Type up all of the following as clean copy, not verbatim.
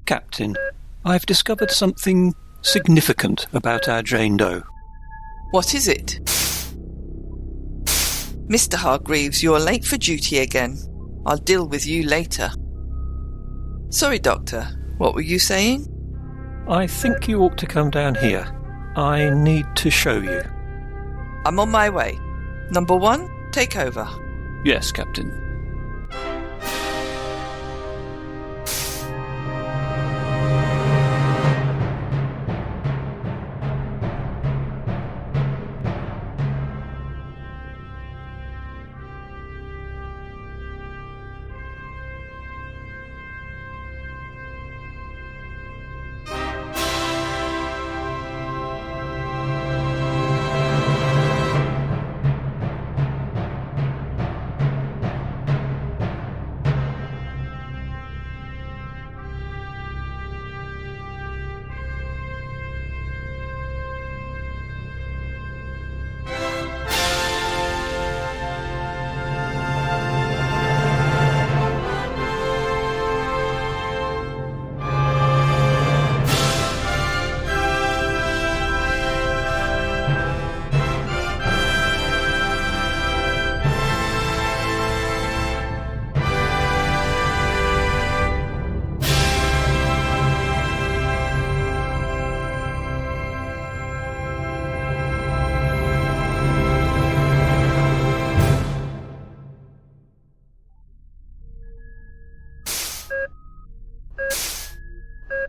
Captain, I've discovered something significant about our Jane Doe. What is it? Mr. Hargreaves, you're late for duty again. I'll deal with you later. Sorry, Doctor. What were you saying? I think you ought to come down here. I need to show you. I'm on my way. Number 1, take over. Yes, Captain.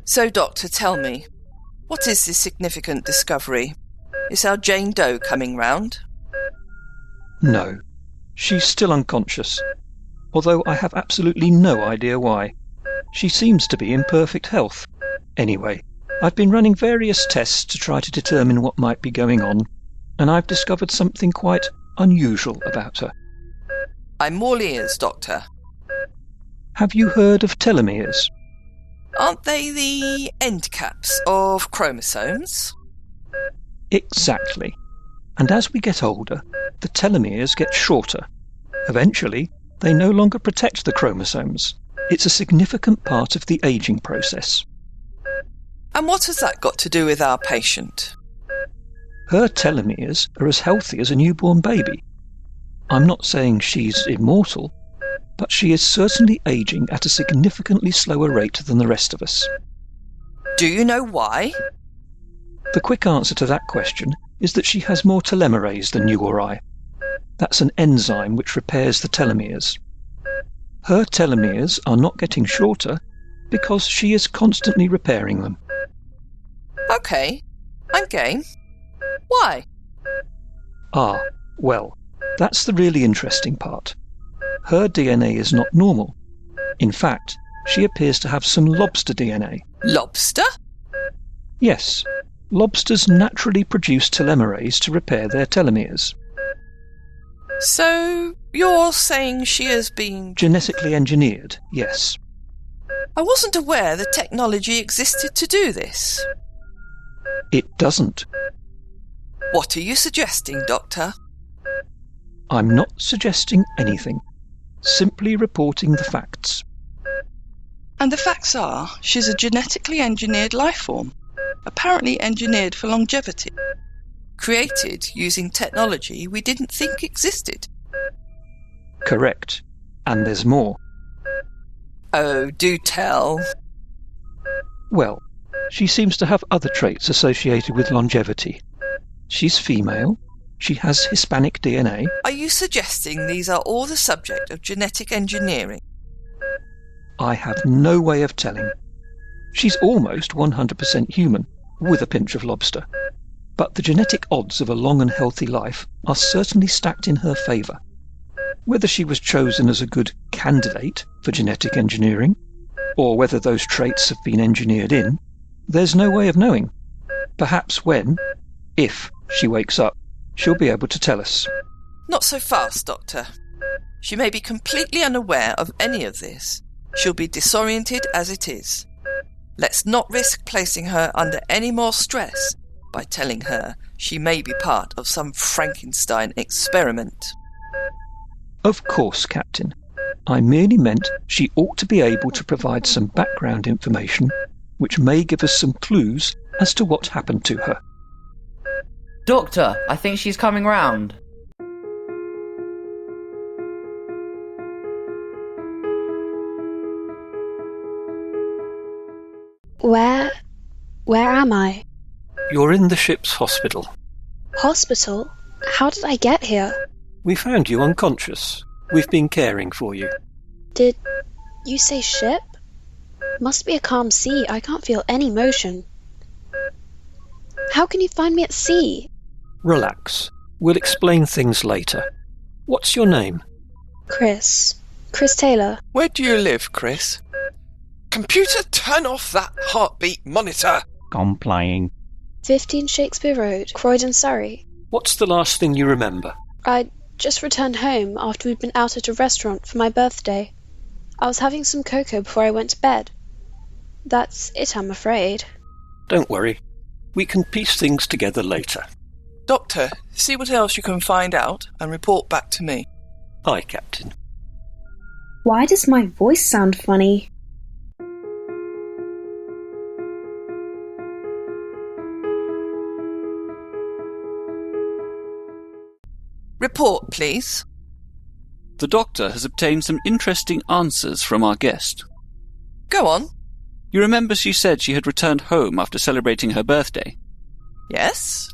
So, Doctor, tell me, what is this significant discovery? Is our Jane Doe coming round? No, she's still unconscious, although I have absolutely no idea why. She seems to be in perfect health. Anyway, I've been running various tests to try to determine what might be going on, and I've discovered something quite unusual about her. I'm all ears, Doctor. Have you heard of telomeres? Aren't they the end caps of chromosomes? Exactly. And as we get older, the telomeres get shorter. Eventually, they no longer protect the chromosomes. It's a significant part of the aging process. And what has that got to do with our patient? Her telomeres are as healthy as a newborn baby. I'm not saying she's immortal, but she is certainly aging at a significantly slower rate than the rest of us. Do you know why? The quick answer to that question is that she has more telomerase than you or I. That's an enzyme which repairs the telomeres. Her telomeres are not getting shorter because she is constantly repairing them. OK, I'm game. Why? Well, that's the really interesting part. Her DNA is not normal. In fact, she appears to have some lobster DNA. Lobster? Yes, lobsters naturally produce telomerase to repair their telomeres. So, you're saying she has been Genetically engineered, yes. I wasn't aware the technology existed to do this. It doesn't. What are you suggesting, Doctor? I'm not suggesting anything. Simply reporting the facts. And the facts are, she's a genetically engineered life form, apparently engineered for longevity. Created using technology we didn't think existed. Correct. And there's more. Oh, do tell. Well, she seems to have other traits associated with longevity. She's female. She has Hispanic DNA. Are you suggesting these are all the subject of genetic engineering? I have no way of telling. She's almost 100% human, with a pinch of lobster. But the genetic odds of a long and healthy life are certainly stacked in her favour. Whether she was chosen as a good candidate for genetic engineering, or whether those traits have been engineered in, there's no way of knowing. Perhaps when, if she wakes up, she'll be able to tell us. Not so fast, Doctor. She may be completely unaware of any of this. She'll be disoriented as it is. Let's not risk placing her under any more stress by telling her she may be part of some Frankenstein experiment. Of course, Captain. I merely meant she ought to be able to provide some background information which may give us some clues as to what happened to her. Doctor, I think she's coming round. Where am I? You're in the ship's hospital. Hospital? How did I get here? We found you unconscious. We've been caring for you. Did you say ship? Must be a calm sea. I can't feel any motion. How can you find me at sea? Relax. We'll explain things later. What's your name? Chris Taylor. Where do you live, Chris? Computer, turn off that heartbeat monitor! Complying. 15 Shakespeare Road, Croydon, Surrey. What's the last thing you remember? I just returned home after we'd been out at a restaurant for my birthday. I was having some cocoa before I went to bed. That's it, I'm afraid. Don't worry. We can piece things together later. Doctor, see what else you can find out and report back to me. Aye, Captain. Why does my voice sound funny? Report, please. The doctor has obtained some interesting answers from our guest. Go on. You remember she said she had returned home after celebrating her birthday? Yes?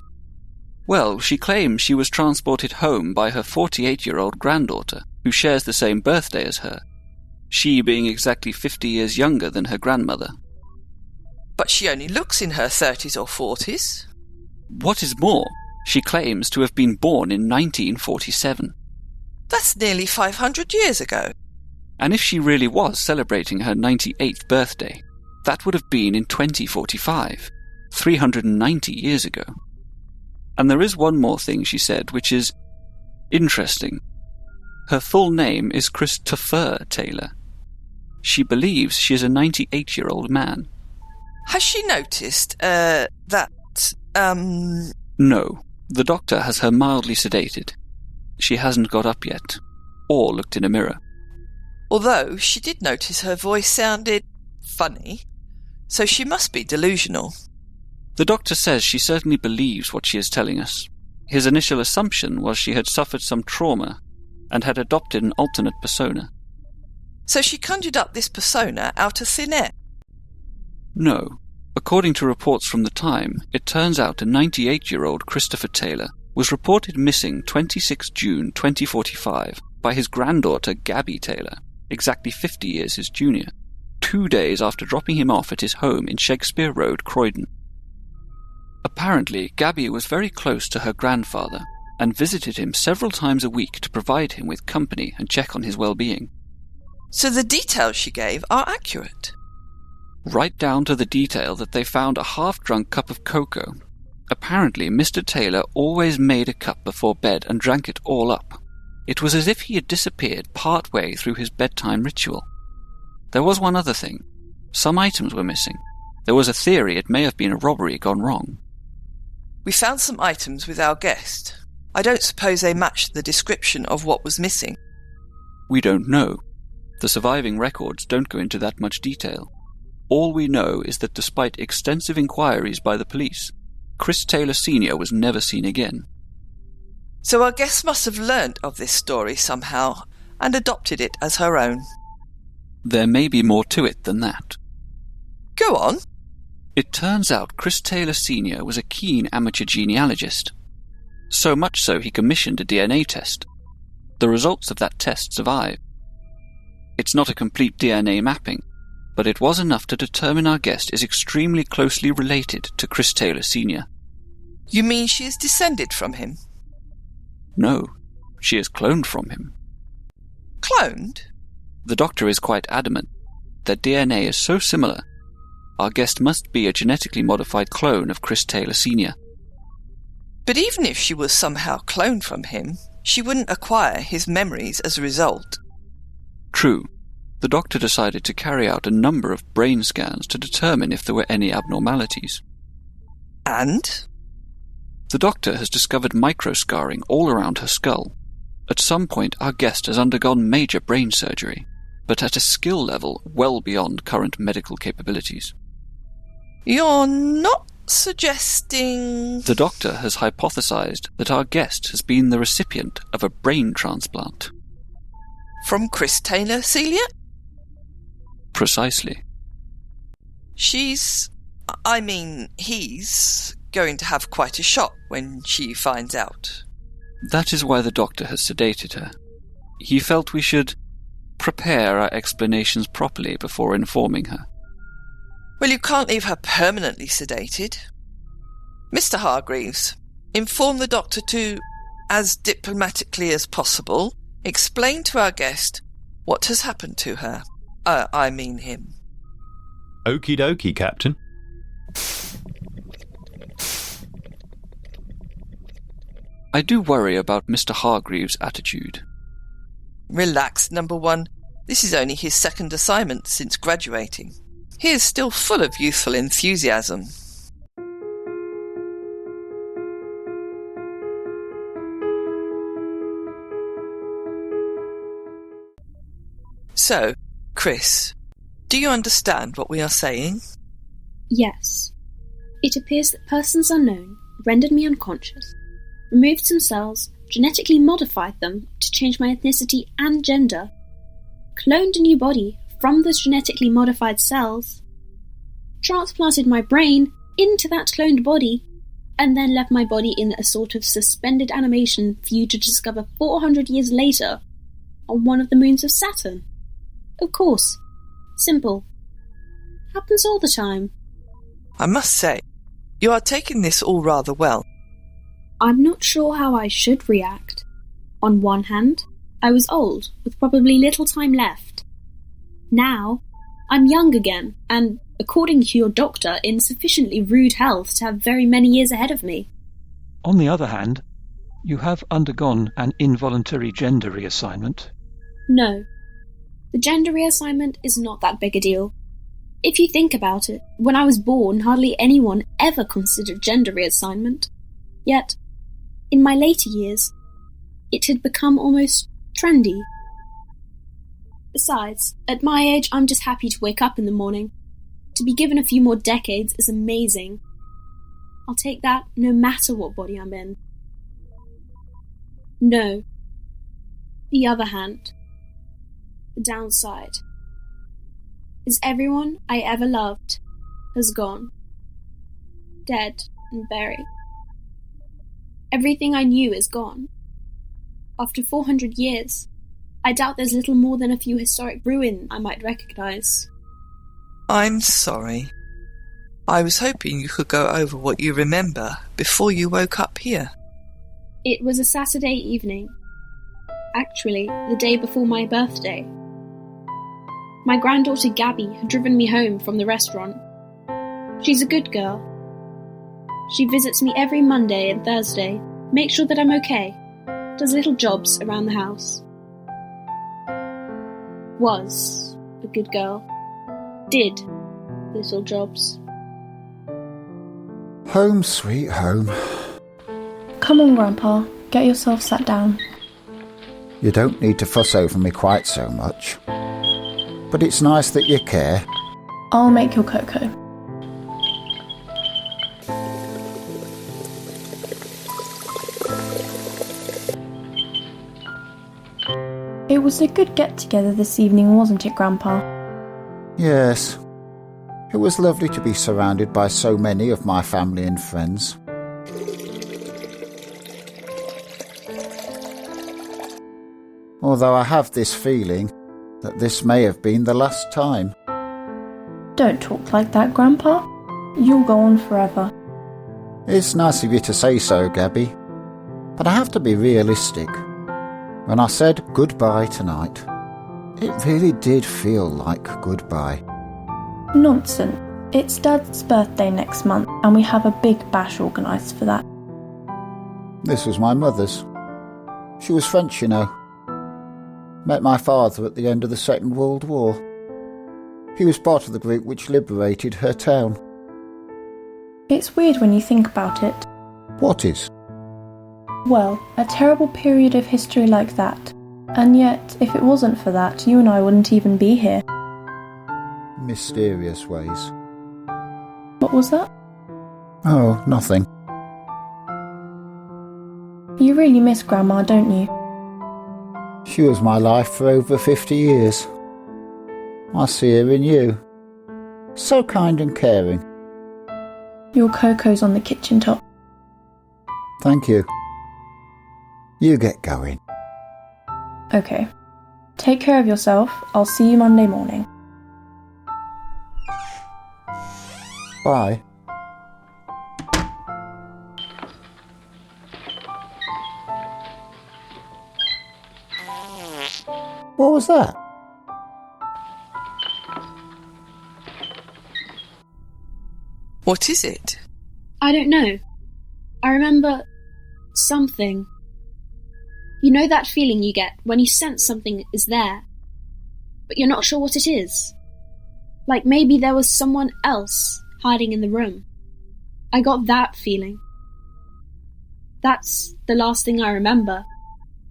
Well, she claims she was transported home by her 48-year-old granddaughter, who shares the same birthday as her, she being exactly 50 years younger than her grandmother. But she only looks in her 30s or 40s. What is more, she claims to have been born in 1947. That's nearly 500 years ago. And if she really was celebrating her 98th birthday, that would have been in 2045, 390 years ago. And there is one more thing she said, which is interesting. Her full name is Christopher Taylor. She believes she is a 98-year-old man. Has she noticed, that, No. The doctor has her mildly sedated. She hasn't got up yet, or looked in a mirror. Although she did notice her voice sounded funny, so she must be delusional. The doctor says she certainly believes what she is telling us. His initial assumption was she had suffered some trauma and had adopted an alternate persona. So she conjured up this persona out of thin air? No. According to reports from the time, it turns out a 98-year-old Christopher Taylor was reported missing 26 June 2045 by his granddaughter Gabby Taylor, exactly 50 years his junior, 2 days after dropping him off at his home in Shakespeare Road, Croydon. Apparently, Gabby was very close to her grandfather and visited him several times a week to provide him with company and check on his well-being. So the details she gave are accurate? Right down to the detail that they found a half-drunk cup of cocoa. Apparently, Mr. Taylor always made a cup before bed and drank it all up. It was as if he had disappeared part-way through his bedtime ritual. There was one other thing. Some items were missing. There was a theory it may have been a robbery gone wrong. We found some items with our guest. I don't suppose they matched the description of what was missing. We don't know. The surviving records don't go into that much detail. All we know is that despite extensive inquiries by the police, Chris Taylor Sr. was never seen again. So our guest must have learnt of this story somehow and adopted it as her own. There may be more to it than that. Go on. It turns out Chris Taylor Sr. was a keen amateur genealogist. So much so he commissioned a DNA test. The results of that test survive. It's not a complete DNA mapping, but it was enough to determine our guest is extremely closely related to Chris Taylor Sr. You mean she is descended from him? No, she is cloned from him. Cloned? The doctor is quite adamant. Their DNA is so similar. Our guest must be a genetically modified clone of Chris Taylor Sr. But even if she was somehow cloned from him, she wouldn't acquire his memories as a result. True. The doctor decided to carry out a number of brain scans to determine if there were any abnormalities. And? The doctor has discovered microscarring all around her skull. At some point, our guest has undergone major brain surgery, but at a skill level well beyond current medical capabilities. You're not suggesting... The doctor has hypothesized that our guest has been the recipient of a brain transplant. From Chris Taylor, Celia? Precisely. He's going to have quite a shock when she finds out. That is why the doctor has sedated her. He felt we should prepare our explanations properly before informing her. Well, you can't leave her permanently sedated. Mr. Hargreaves, inform the doctor to, as diplomatically as possible, explain to our guest what has happened to her. Him. Okie dokie, Captain. I do worry about Mr. Hargreaves' attitude. Relax, number one. This is only his second assignment since graduating. He is still full of youthful enthusiasm. So, Chris, do you understand what we are saying? Yes. It appears that persons unknown rendered me unconscious, removed some cells, genetically modified them to change my ethnicity and gender, cloned a new body from those genetically modified cells, transplanted my brain into that cloned body, and then left my body in a sort of suspended animation for you to discover 400 years later on one of the moons of Saturn. Of course. Simple. Happens all the time. I must say, you are taking this all rather well. I'm not sure how I should react. On one hand, I was old, with probably little time left. Now, I'm young again, and, according to your doctor, in sufficiently rude health to have very many years ahead of me. On the other hand, you have undergone an involuntary gender reassignment. No. The gender reassignment is not that big a deal. If you think about it, when I was born, hardly anyone ever considered gender reassignment. Yet, in my later years, it had become almost trendy. Besides, at my age, I'm just happy to wake up in the morning. To be given a few more decades is amazing. I'll take that no matter what body I'm in. No. The other hand. The downside is everyone I ever loved has gone. Dead and buried. Everything I knew is gone. After 400 years, I doubt there's little more than a few historic ruins I might recognise. I'm sorry. I was hoping you could go over what you remember before you woke up here. It was a Saturday evening. Actually, the day before my birthday. My granddaughter Gabby had driven me home from the restaurant. She's a good girl. She visits me every Monday and Thursday, makes sure that I'm okay, does little jobs around the house. Was a good girl. Did little jobs. Home, sweet home. Come on, Grandpa. Get yourself sat down. You don't need to fuss over me quite so much. But it's nice that you care. I'll make your cocoa. It was a good get-together this evening, wasn't it, Grandpa? Yes. It was lovely to be surrounded by so many of my family and friends. Although I have this feeling that this may have been the last time. Don't talk like that, Grandpa. You'll go on forever. It's nice of you to say so, Gabby. But I have to be realistic. When I said goodbye tonight, it really did feel like goodbye. Nonsense. It's Dad's birthday next month, and we have a big bash organised for that. This was my mother's. She was French, you know. Met my father at the end of the Second World War. He was part of the group which liberated her town. It's weird when you think about it. What is? Well, a terrible period of history like that. And yet, if it wasn't for that, you and I wouldn't even be here. Mysterious ways. What was that? Oh, nothing. You really miss Grandma, don't you? She was my life for over 50 years. I see her in you. So kind and caring. Your cocoa's on the kitchen top. Thank you. You get going. Okay. Take care of yourself. I'll see you Monday morning. Bye. What was that? What is it? I don't know. I remember something. You know that feeling you get when you sense something is there, but you're not sure what it is? Like maybe there was someone else hiding in the room. I got that feeling. That's the last thing I remember.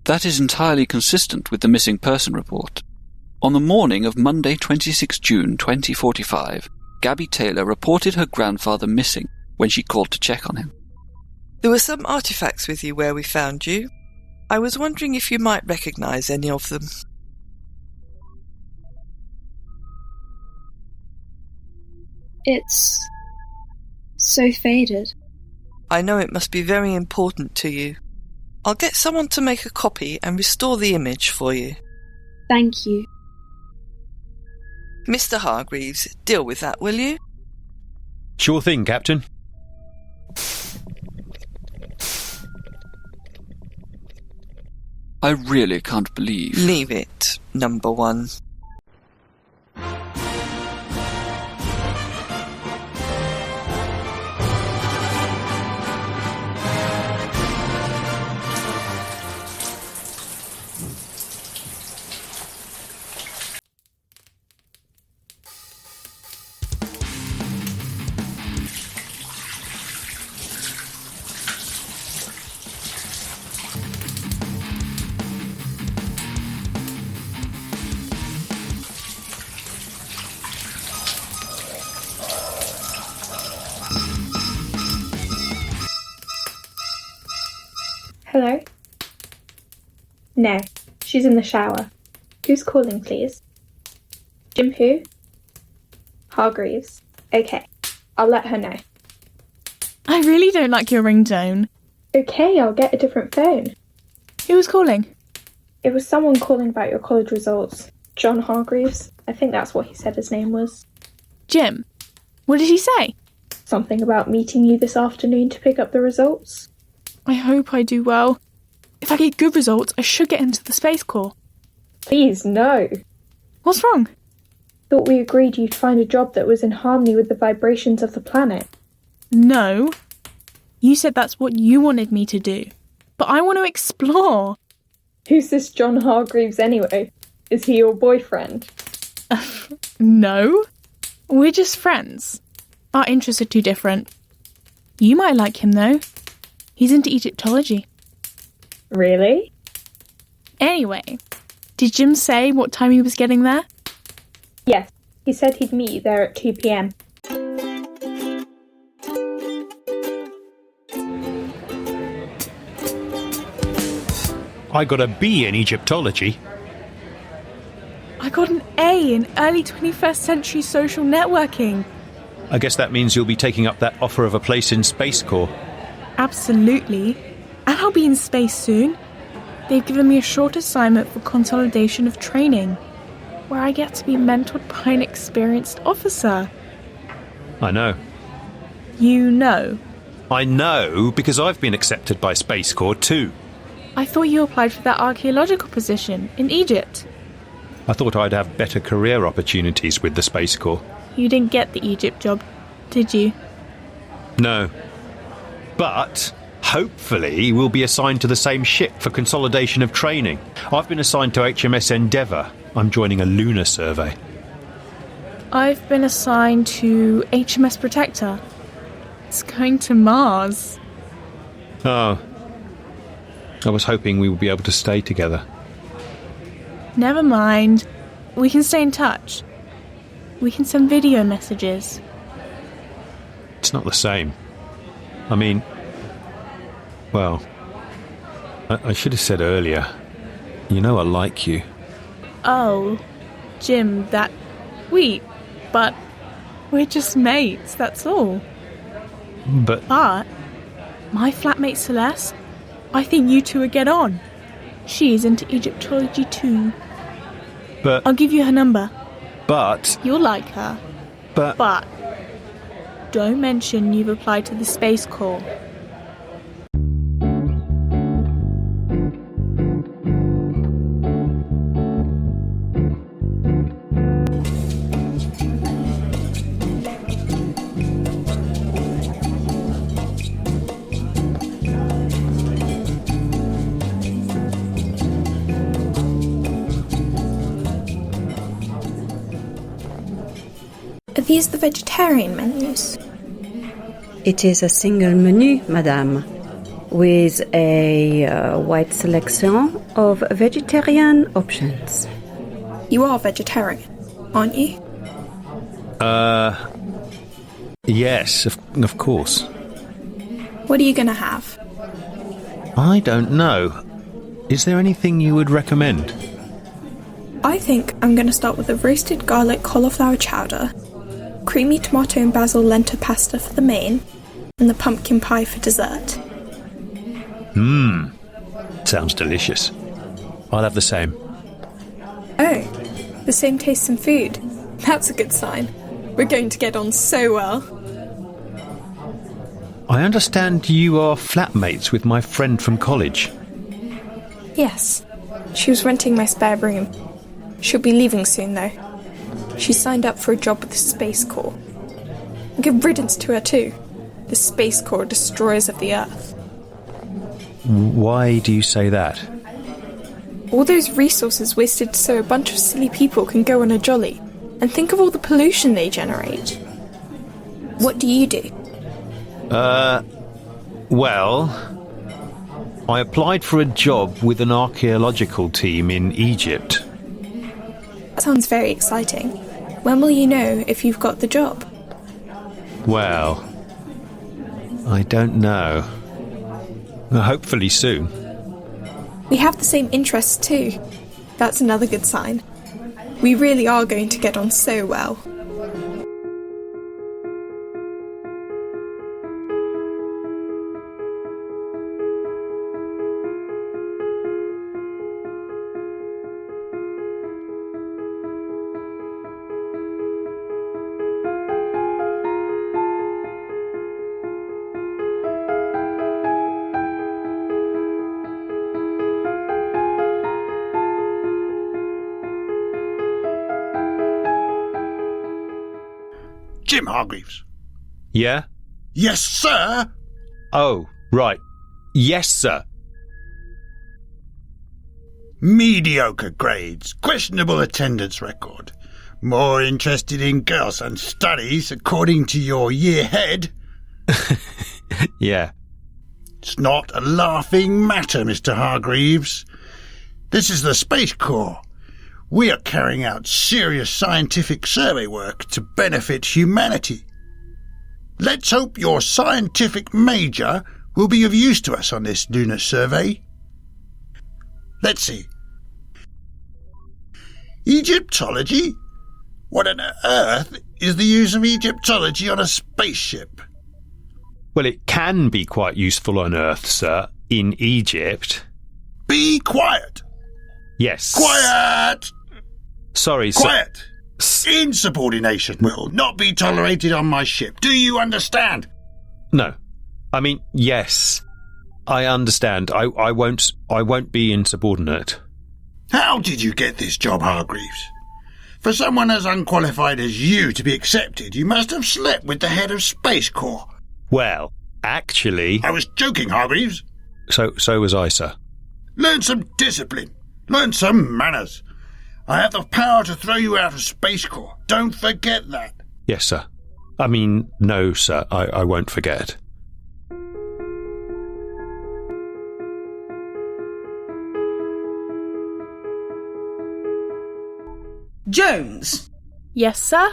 That is entirely consistent with the missing person report. On the morning of Monday 26 June 2045, Gabby Taylor reported her grandfather missing when she called to check on him. There were some artifacts with you where we found you. I was wondering if you might recognise any of them. It's so faded. I know it must be very important to you. I'll get someone to make a copy and restore the image for you. Thank you. Mr. Hargreaves, deal with that, will you? Sure thing, Captain. I really can't believe... Leave it, number one. Hello? No, she's in the shower. Who's calling, please? Jim who? Hargreaves. Okay, I'll let her know. I really don't like your ringtone. Okay, I'll get a different phone. Who was calling? It was someone calling about your college results. John Hargreaves. I think that's what he said his name was. Jim? What did he say? Something about meeting you this afternoon to pick up the results. I hope I do well. If I get good results, I should get into the Space Corps. Please, no. What's wrong? Thought we agreed you'd find a job that was in harmony with the vibrations of the planet. No. You said that's what you wanted me to do. But I want to explore. Who's this John Hargreaves anyway? Is he your boyfriend? No. We're just friends. Our interests are too different. You might like him though. He's into Egyptology. Really? Anyway, did Jim say what time he was getting there? Yes, he said he'd meet you there at 2 p.m. I got a B in Egyptology. I got an A in early 21st century social networking. I guess that means you'll be taking up that offer of a place in Space Corps. Absolutely. And I'll be in space soon. They've given me a short assignment for consolidation of training, where I get to be mentored by an experienced officer. I know. You know? I know because I've been accepted by Space Corps too. I thought you applied for that archaeological position in Egypt. I thought I'd have better career opportunities with the Space Corps. You didn't get the Egypt job, did you? No. But hopefully we'll be assigned to the same ship for consolidation of training. I've been assigned to HMS Endeavour. I'm joining a lunar survey. I've been assigned to HMS Protector. It's going to Mars. Oh. I was hoping we would be able to stay together. Never mind. We can stay in touch. We can send video messages. It's not the same. I mean, well, I should have said earlier. You know I like you. Oh, Jim, that... But we're just mates, that's all. But my flatmate Celeste, I think you two would get on. She's into Egyptology too. But... I'll give you her number. But... You'll like her. But... Don't mention you've applied to the Space Corps. Are these the vegetarian menus? It is a single menu, madame, with a wide selection of vegetarian options. You are vegetarian, aren't you? Yes, of course. What are you going to have? I don't know. Is there anything you would recommend? I think I'm going to start with a roasted garlic cauliflower chowder, creamy tomato and basil lentil pasta for the main, and the pumpkin pie for dessert. Sounds delicious. I'll have the same. Oh, the same taste in food. That's a good sign. We're going to get on so well. I understand you are flatmates with my friend from college. Yes. She was renting my spare room. She'll be leaving soon, though. She signed up for a job with the Space Corps. Good riddance to her, too. The Space Corps destroyers of the Earth. Why do you say that? All those resources wasted so a bunch of silly people can go on a jolly. And think of all the pollution they generate. What do you do? Well, I applied for a job with an archaeological team in Egypt. That sounds very exciting. When will you know if you've got the job? Well, I don't know. Hopefully soon. We have the same interests too. That's another good sign. We really are going to get on so well. Jim Hargreaves. Yeah? Yes, sir! Oh, right. Yes, sir. Mediocre grades, questionable attendance record. More interested in girls and studies, according to your year head. Yeah. It's not a laughing matter, Mr. Hargreaves. This is the Space Corps. We are carrying out serious scientific survey work to benefit humanity. Let's hope your scientific major will be of use to us on this lunar survey. Let's see. Egyptology? What on earth is the use of Egyptology on a spaceship? Well, it can be quite useful on Earth, sir, in Egypt. Be quiet! Yes. Quiet! Sorry, sir. Quiet! Insubordination will not be tolerated on my ship. Do you understand? No. I mean, yes. I understand. I won't be insubordinate. How did you get this job, Hargreaves? For someone as unqualified as you to be accepted, you must have slept with the head of Space Corps. Well, actually... I was joking, Hargreaves. So was I, sir. Learn some discipline. Learn some manners. I have the power to throw you out of Space Corps. Don't forget that. Yes, sir. I mean, no, sir, I won't forget. Jones. Yes, sir?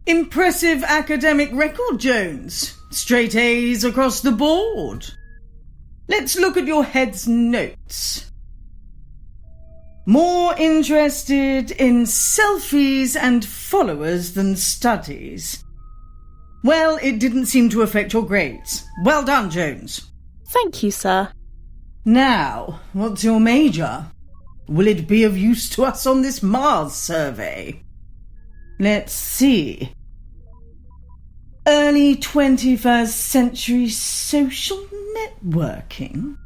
Impressive academic record, Jones. Straight A's across the board. Let's look at your head's notes. More interested in selfies and followers than studies. Well, it didn't seem to affect your grades. Well done, Jones. Thank you, sir. Now, what's your major? Will it be of use to us on this Mars survey? Let's see. Early 21st century social networking?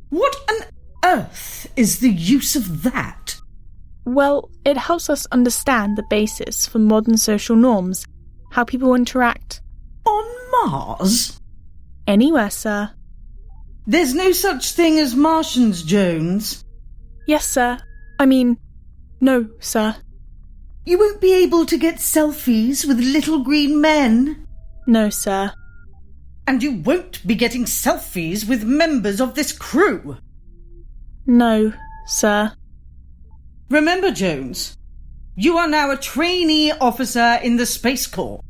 What on earth is the use of that? Well, it helps us understand the basis for modern social norms, how people interact. On Mars? Anywhere, sir. There's no such thing as Martians, Jones. Yes, sir. I mean, no, sir. You won't be able to get selfies with little green men? No, sir. And you won't be getting selfies with members of this crew? No, sir. Remember, Jones, you are now a trainee officer in the Space Corps.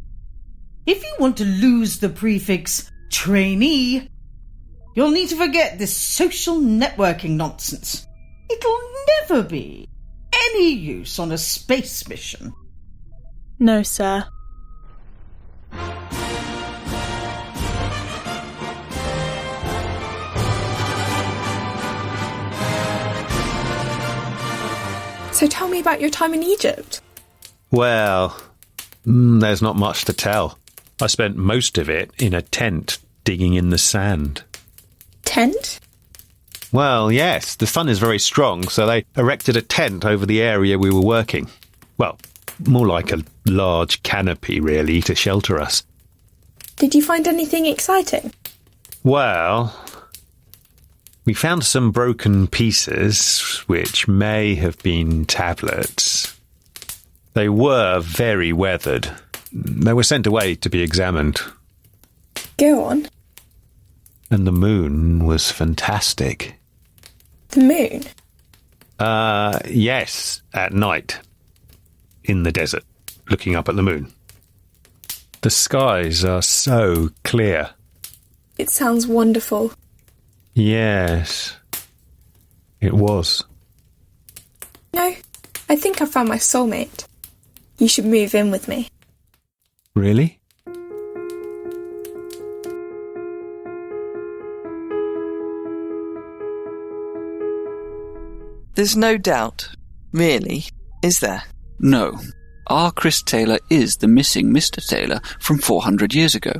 If you want to lose the prefix trainee, you'll need to forget this social networking nonsense. It'll never be any use on a space mission. No, sir. So tell me about your time in Egypt. Well, there's not much to tell. I spent most of it in a tent digging in the sand. Tent? Well, yes, the sun is very strong, so they erected a tent over the area we were working. Well, more like a large canopy, really, to shelter us. Did you find anything exciting? Well, we found some broken pieces, which may have been tablets. They were very weathered. They were sent away to be examined. Go on. And the moon was fantastic. The moon? Yes, at night. In the desert, looking up at the moon. The skies are so clear. It sounds wonderful. Yes, it was. No, I think I found my soulmate. You should move in with me. Really? There's no doubt, really, is there? No. Our Chris Taylor is the missing Mr. Taylor from 400 years ago,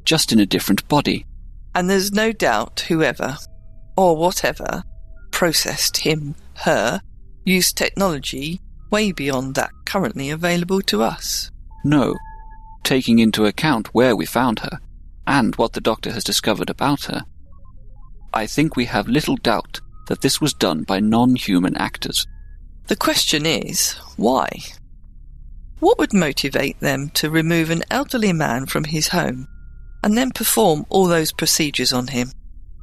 just in a different body. And there's no doubt whoever, or whatever, processed him, her, used technology way beyond that currently available to us. No. Taking into account where we found her, and what the doctor has discovered about her, I think we have little doubt that this was done by non-human actors. The question is, why? What would motivate them to remove an elderly man from his home and then perform all those procedures on him?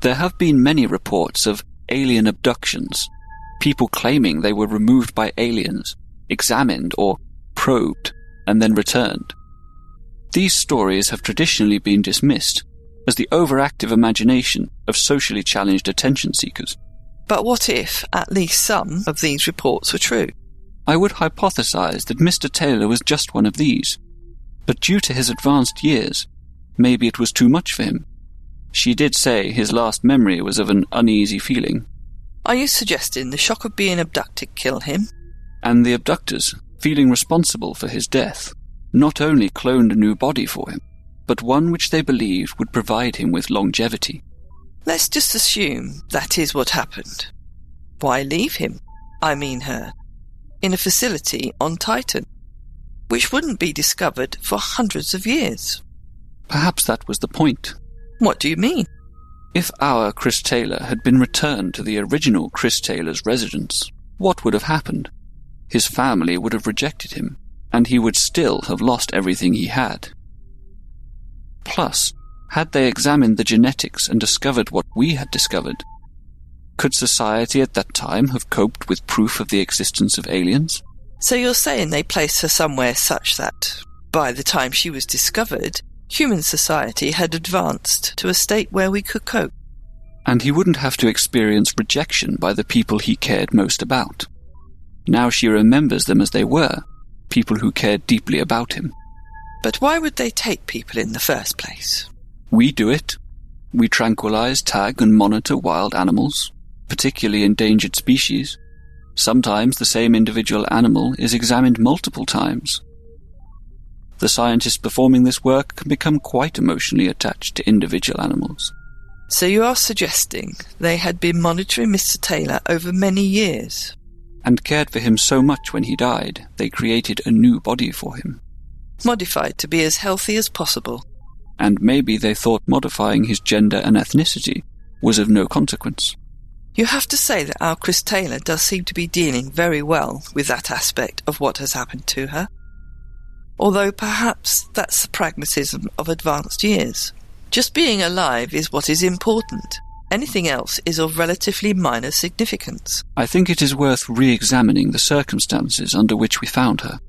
There have been many reports of alien abductions, people claiming they were removed by aliens, examined or probed, and then returned. These stories have traditionally been dismissed as the overactive imagination of socially challenged attention seekers. But what if at least some of these reports were true? I would hypothesize that Mr. Taylor was just one of these, but due to his advanced years, maybe it was too much for him. She did say his last memory was of an uneasy feeling. Are you suggesting the shock of being abducted killed him? And the abductors, feeling responsible for his death, not only cloned a new body for him, but one which they believed would provide him with longevity. Let's just assume that is what happened. Why leave him, I mean her, in a facility on Titan? which wouldn't be discovered for hundreds of years. Perhaps that was the point. What do you mean? If our Chris Taylor had been returned to the original Chris Taylor's residence, what would have happened? His family would have rejected him, and he would still have lost everything he had. Plus, had they examined the genetics and discovered what we had discovered, could society at that time have coped with proof of the existence of aliens? So you're saying they placed her somewhere such that, by the time she was discovered, human society had advanced to a state where we could cope? And he wouldn't have to experience rejection by the people he cared most about. Now she remembers them as they were, people who cared deeply about him. But why would they take people in the first place? We do it. We tranquilize, tag, and monitor wild animals, particularly endangered species. Sometimes the same individual animal is examined multiple times. The scientists performing this work can become quite emotionally attached to individual animals. So you are suggesting they had been monitoring Mr. Taylor over many years? And cared for him so much when he died, they created a new body for him. Modified to be as healthy as possible. And maybe they thought modifying his gender and ethnicity was of no consequence. You have to say that our Chris Taylor does seem to be dealing very well with that aspect of what has happened to her. Although perhaps that's the pragmatism of advanced years. Just being alive is what is important. Anything else is of relatively minor significance. I think it is worth re-examining the circumstances under which we found her.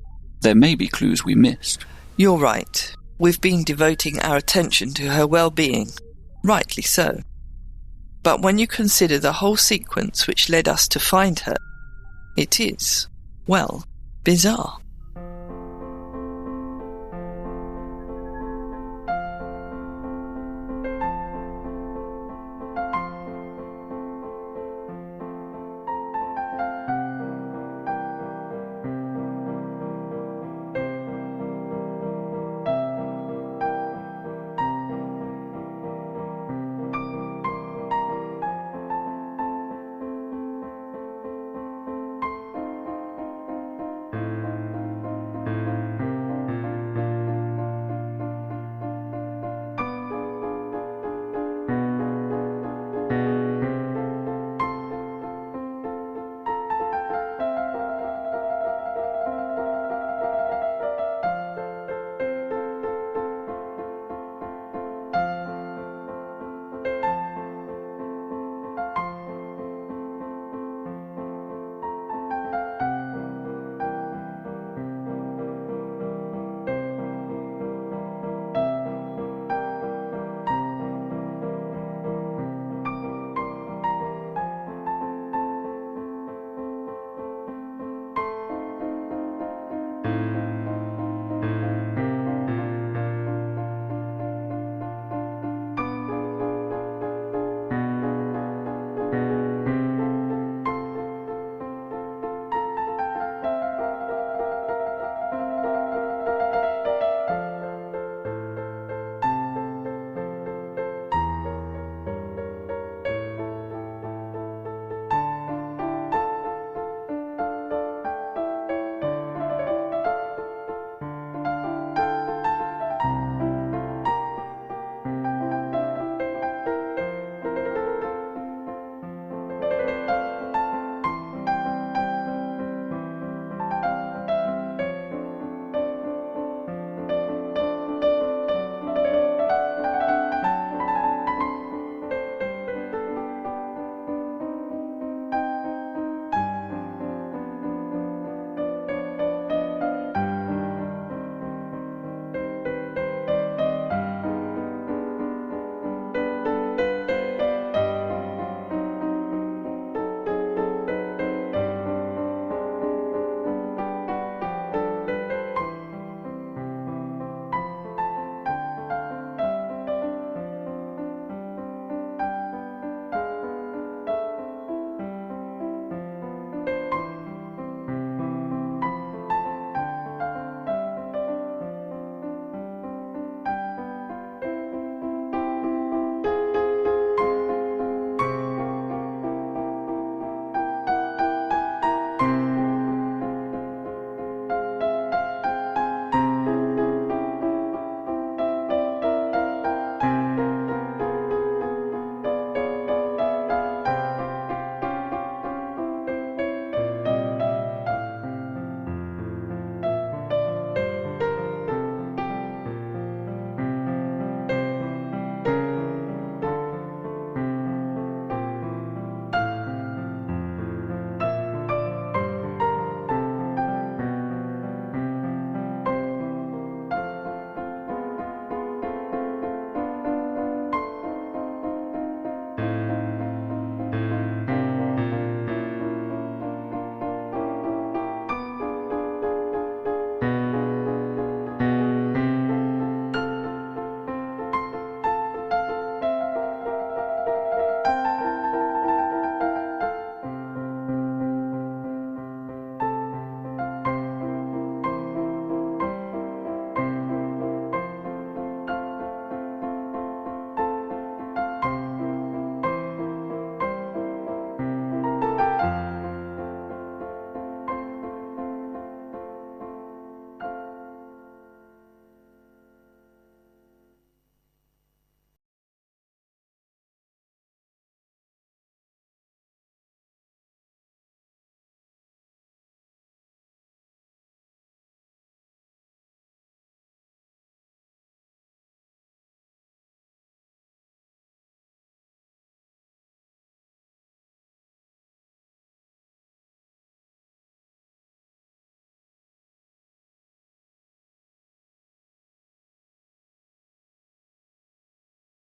There may be clues we missed. You're right. We've been devoting our attention to her well-being. Rightly so. But when you consider the whole sequence which led us to find her, it is, well, bizarre.